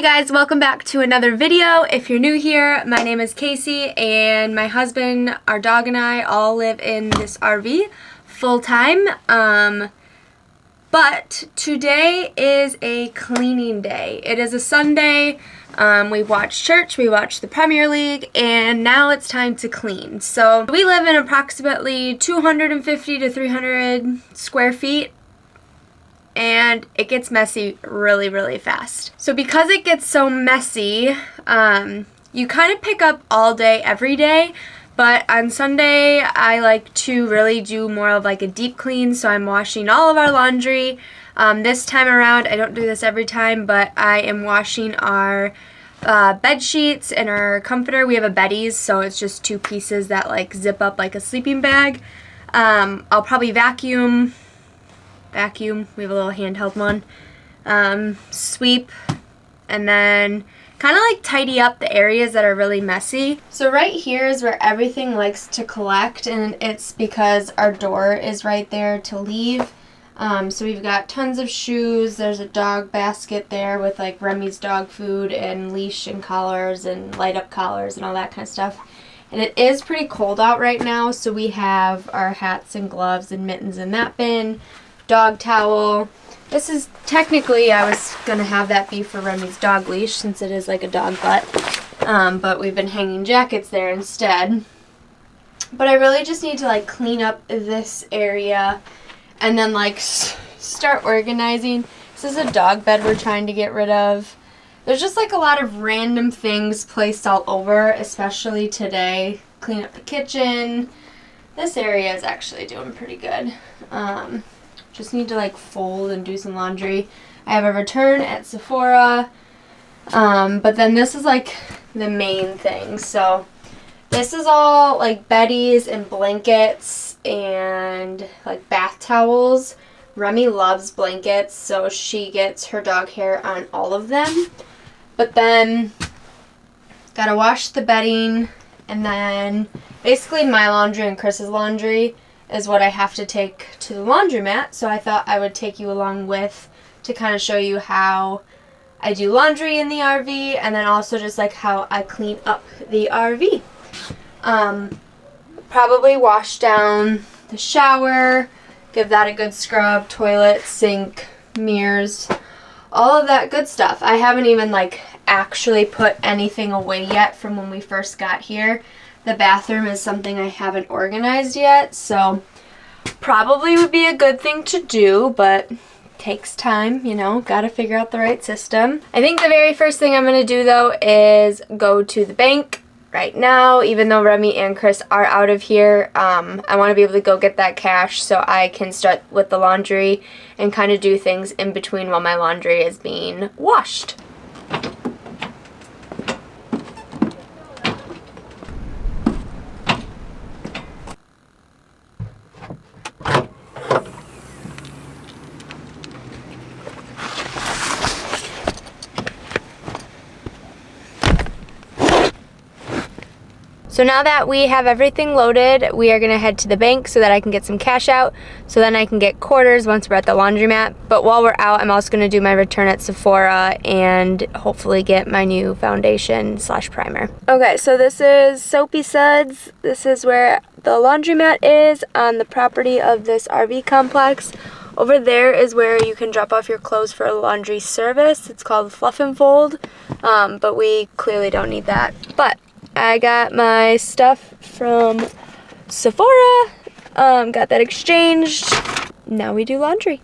guys, welcome back to another video. If you're new here, my name is Kaci and my husband, our dog, and I all live in this RV full-time. But today is a cleaning day. It is a Sunday. We've watched church, we watched the Premier League, and now it's time to clean. So we live in approximately 250 to 300 square feet. And it gets messy really, really fast. So because it gets so messy, you kind of pick up all day, every day. But on Sunday, I like to really do more of like a deep clean. So I'm washing all of our laundry. This time around, I don't do this every time, but I am washing our bed sheets and our comforter. We have a Betty's, so it's just two pieces that like zip up like a sleeping bag. I'll probably vacuum. We have a little handheld one. Sweep, and then kind of like tidy up the areas that are really messy. So right here is where everything likes to collect, and it's because our door is right there to leave. So we've got tons of shoes. There's a dog basket there with like Remy's dog food and leash and collars and light up collars and all that kind of stuff. And it is pretty cold out right now, so we have our hats and gloves and mittens in that bin. Dog towel. This is technically, I was going to have that be for Remy's dog leash since it is like a dog butt. But we've been hanging jackets there instead. But I really just need to like clean up this area and then like start organizing. This is a dog bed we're trying to get rid of. There's just like a lot of random things placed all over, especially today. Clean up the kitchen. This area is actually doing pretty good. Just need to like fold and do some laundry. I have a return at Sephora. But then this is like the main thing. So this is all like beddys and blankets and like bath towels. Remy loves blankets, so she gets her dog hair on all of them. But then gotta wash the bedding, and then basically my laundry and Chris's laundry is what I have to take to the laundromat. So I thought I would take you along with to kind of show you how I do laundry in the RV, and then also just like how I clean up the RV. Probably wash down the shower, give that a good scrub, toilet, sink, mirrors, all of that good stuff. I haven't even like actually put anything away yet from when we first got here. The bathroom is something I haven't organized yet, so probably would be a good thing to do, but takes time, you know, gotta figure out the right system. I think the very first thing I'm gonna do though is go to the bank right now. Even though Remy and Chris are out of here, I want to be able to go get that cash so I can start with the laundry and kind of do things in between while my laundry is being washed. So now that we have everything loaded, we are going to head to the bank so that I can get some cash out, so then I can get quarters once we're at the laundromat. But while we're out, I'm also going to do my return at Sephora and hopefully get my new foundation / primer. Okay, so this is Soapy Suds. This is where the laundromat is on the property of this RV complex. Over there is where you can drop off your clothes for a laundry service. It's called Fluff and Fold, but we clearly don't need that. But I got my stuff from Sephora, got that exchanged. Now we do laundry.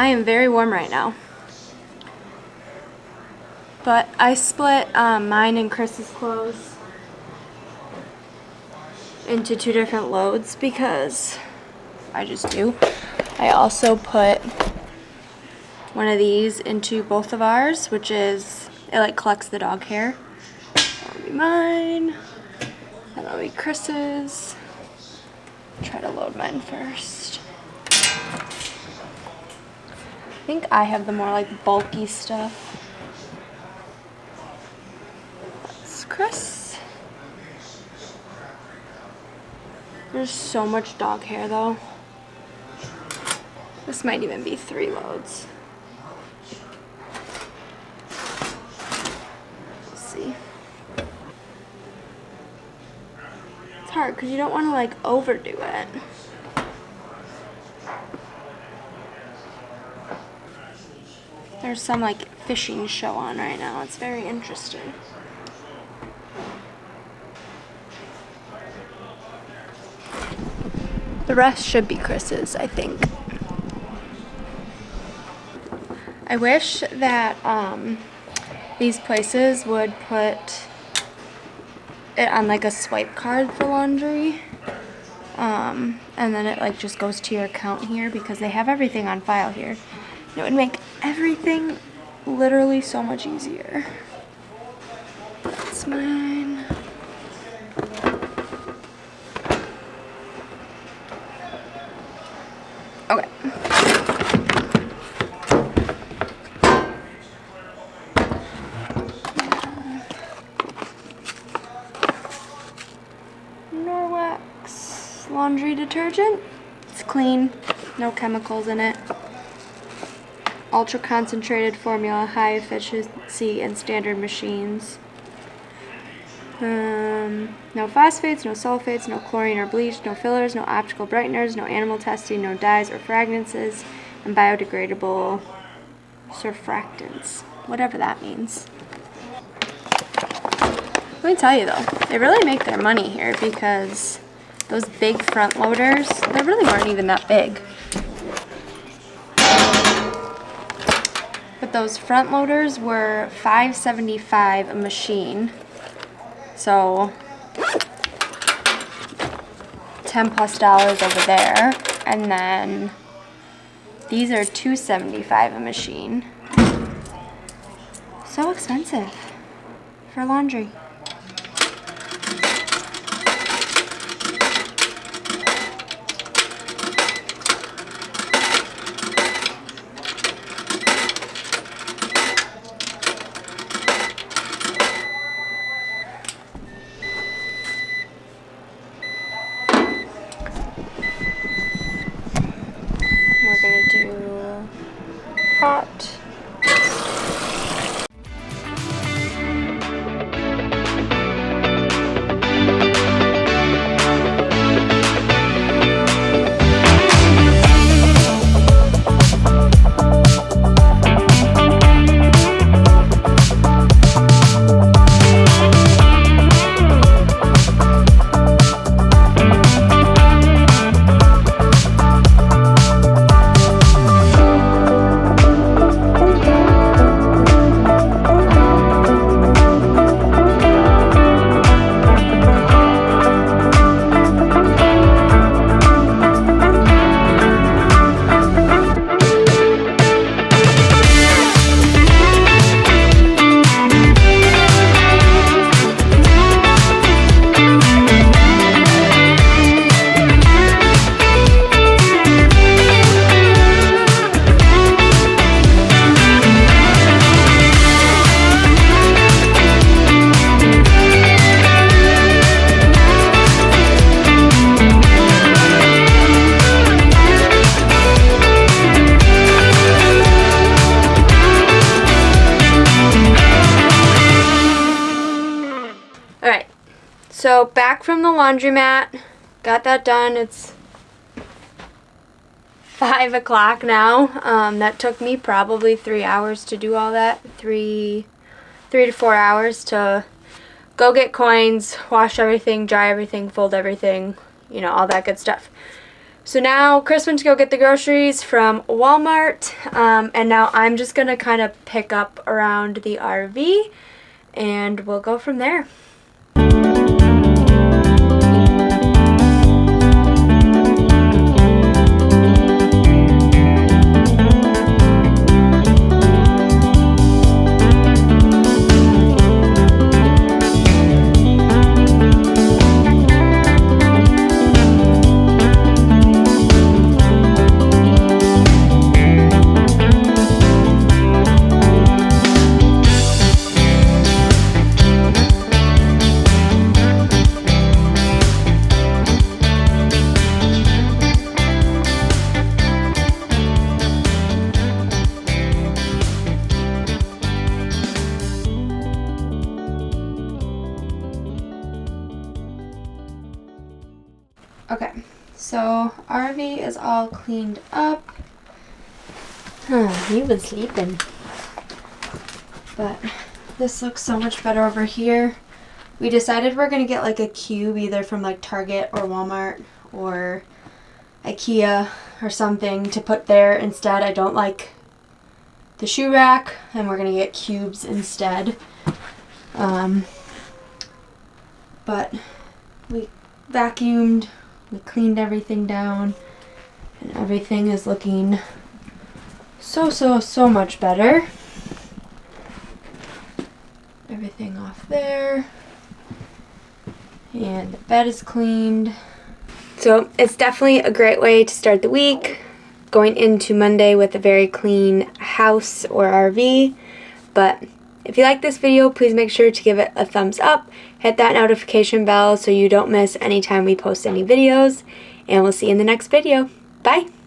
I am very warm right now. But I split mine and Chris's clothes into 2 different loads because I just do. I also put one of these into both of ours, which is, it like collects the dog hair. That'll be mine, and that'll be Chris's. Try to load mine first. I think I have the more like bulky stuff. That's Chris. There's so much dog hair though. This might even be 3 loads. Let's see. It's hard because you don't want to like overdo it. There's some like fishing show on right now. It's very interesting. The rest should be Chris's, I think. I wish that these places would put it on like a swipe card for laundry. And then it like just goes to your account here because they have everything on file here. It would make everything literally so much easier. That's mine. Okay. Norwex laundry detergent. It's clean, no chemicals in it. Ultra concentrated formula, high efficiency and standard machines. No phosphates, no sulfates, no chlorine or bleach, no fillers, no optical brighteners, no animal testing, no dyes or fragrances, and biodegradable surfactants, whatever that means. Let me tell you though, they really make their money here because those big front loaders, they really weren't even that big. But those front loaders were $5.75 a machine. So $10+ over there. And then these are $2.75 a machine. So expensive for laundry. We're gonna do hot. Alright, so back from the laundromat, got that done. It's 5 o'clock now. That took me probably 3 hours to do all that. 3 to 4 hours to go get coins, wash everything, dry everything, fold everything, you know, all that good stuff. So now Chris went to go get the groceries from Walmart, and now I'm just going to kind of pick up around the RV, and we'll go from there. Okay, so RV is all cleaned up. He was sleeping. But this looks so much better over here. We decided we're gonna get like a cube either from like Target or Walmart or IKEA or something to put there instead. I don't like the shoe rack, and we're gonna get cubes instead. But we vacuumed. We cleaned everything down, and everything is looking so much better. Everything off there, and the bed is cleaned. So it's definitely a great way to start the week, going into Monday with a very clean house or RV. But if you like this video, please make sure to give it a thumbs up, hit that notification bell so you don't miss any time we post any videos, and we'll see you in the next video. Bye!